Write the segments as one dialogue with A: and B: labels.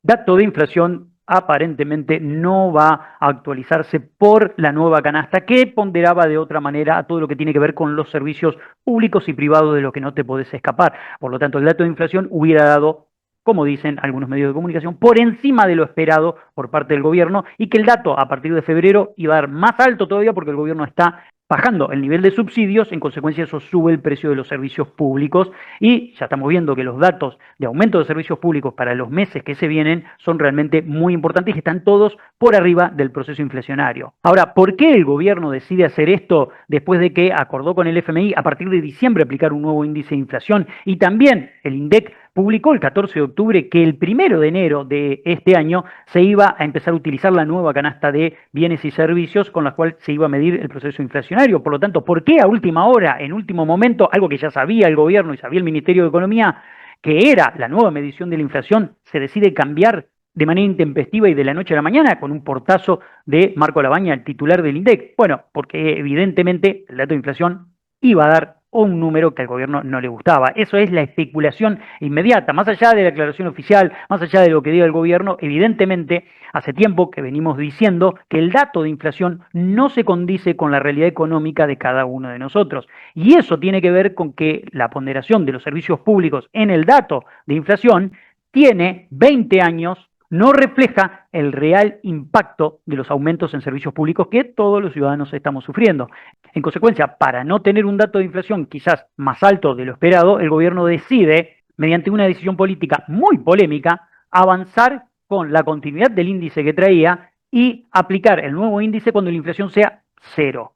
A: Dato de inflación aparentemente no va a actualizarse por la nueva canasta que ponderaba de otra manera a todo lo que tiene que ver con los servicios públicos y privados de los que no te podés escapar. Por lo tanto, el dato de inflación hubiera dado, como dicen algunos medios de comunicación, por encima de lo esperado por parte del gobierno y que el dato a partir de febrero iba a dar más alto todavía porque el gobierno está bajando el nivel de subsidios, en consecuencia eso sube el precio de los servicios públicos y ya estamos viendo que los datos de aumento de servicios públicos para los meses que se vienen son realmente muy importantes y están todos por arriba del proceso inflacionario. Ahora, ¿por qué el gobierno decide hacer esto después de que acordó con el FMI a partir de diciembre aplicar un nuevo índice de inflación y también el INDEC publicó el 14 de octubre que el 1 de enero de este año se iba a empezar a utilizar la nueva canasta de bienes y servicios con la cual se iba a medir el proceso inflacionario? Por lo tanto, ¿por qué a última hora, en último momento, algo que ya sabía el gobierno y sabía el Ministerio de Economía, que era la nueva medición de la inflación, se decide cambiar de manera intempestiva y de la noche a la mañana con un portazo de Marco Labaña, el titular del INDEC? Bueno, porque evidentemente el dato de inflación iba a dar un número que al gobierno no le gustaba. Eso es la especulación inmediata. Más allá de la declaración oficial, más allá de lo que diga el gobierno, evidentemente hace tiempo que venimos diciendo que el dato de inflación no se condice con la realidad económica de cada uno de nosotros. Y eso tiene que ver con que la ponderación de los servicios públicos en el dato de inflación tiene 20 años, no refleja el real impacto de los aumentos en servicios públicos que todos los ciudadanos estamos sufriendo. En consecuencia, para no tener un dato de inflación quizás más alto de lo esperado, el gobierno decide, mediante una decisión política muy polémica, avanzar con la continuidad del índice que traía y aplicar el nuevo índice cuando la inflación sea cero.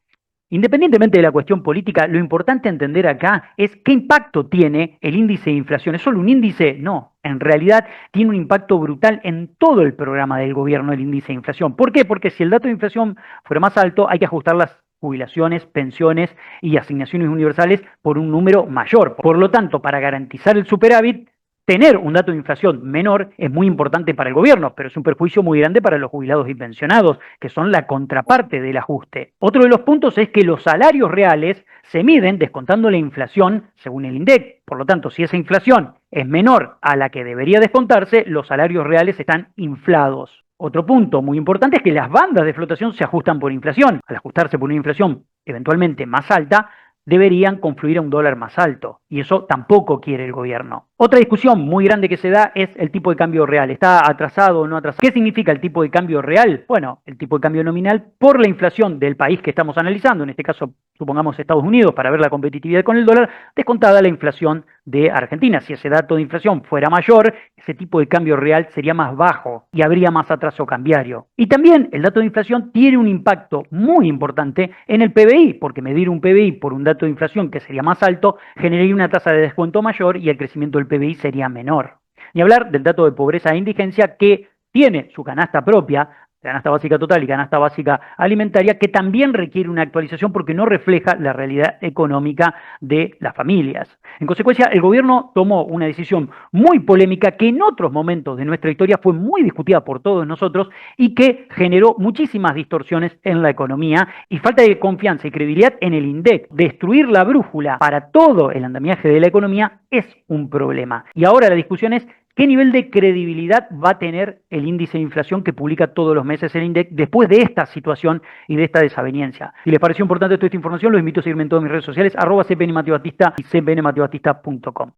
A: Independientemente de la cuestión política, lo importante a entender acá es qué impacto tiene el índice de inflación. ¿Es solo un índice? No, en realidad tiene un impacto brutal en todo el programa del gobierno el índice de inflación. ¿Por qué? Porque si el dato de inflación fuera más alto, hay que ajustar las jubilaciones, pensiones y asignaciones universales por un número mayor. Por lo tanto, para garantizar el superávit, tener un dato de inflación menor es muy importante para el gobierno, pero es un perjuicio muy grande para los jubilados y pensionados, que son la contraparte del ajuste. Otro de los puntos es que los salarios reales se miden descontando la inflación según el INDEC. Por lo tanto, si esa inflación es menor a la que debería descontarse, los salarios reales están inflados. Otro punto muy importante es que las bandas de flotación se ajustan por inflación. Al ajustarse por una inflación eventualmente más alta, deberían confluir a un dólar más alto, y eso tampoco quiere el gobierno. Otra discusión muy grande que se da es el tipo de cambio real. ¿Está atrasado o no atrasado? ¿Qué significa el tipo de cambio real? Bueno, el tipo de cambio nominal por la inflación del país que estamos analizando, en este caso supongamos Estados Unidos, para ver la competitividad con el dólar, descontada la inflación de Argentina. Si ese dato de inflación fuera mayor, ese tipo de cambio real sería más bajo y habría más atraso cambiario. Y también el dato de inflación tiene un impacto muy importante en el PBI, porque medir un PBI por un dato de inflación que sería más alto generaría una tasa de descuento mayor y el crecimiento del PBI sería menor. Ni hablar del dato de pobreza e indigencia que tiene su canasta propia, canasta básica total y canasta básica alimentaria, que también requiere una actualización porque no refleja la realidad económica de las familias. En consecuencia, el gobierno tomó una decisión muy polémica que en otros momentos de nuestra historia fue muy discutida por todos nosotros y que generó muchísimas distorsiones en la economía y falta de confianza y credibilidad en el INDEC. Destruir la brújula para todo el andamiaje de la economía es un problema. Y ahora la discusión es ¿qué nivel de credibilidad va a tener el índice de inflación que publica todos los meses el INDEC después de esta situación y de esta desaveniencia? Si les pareció importante toda esta información, los invito a seguirme en todas mis redes sociales, @cpnmatiobatista y cpnmatiobatista.com.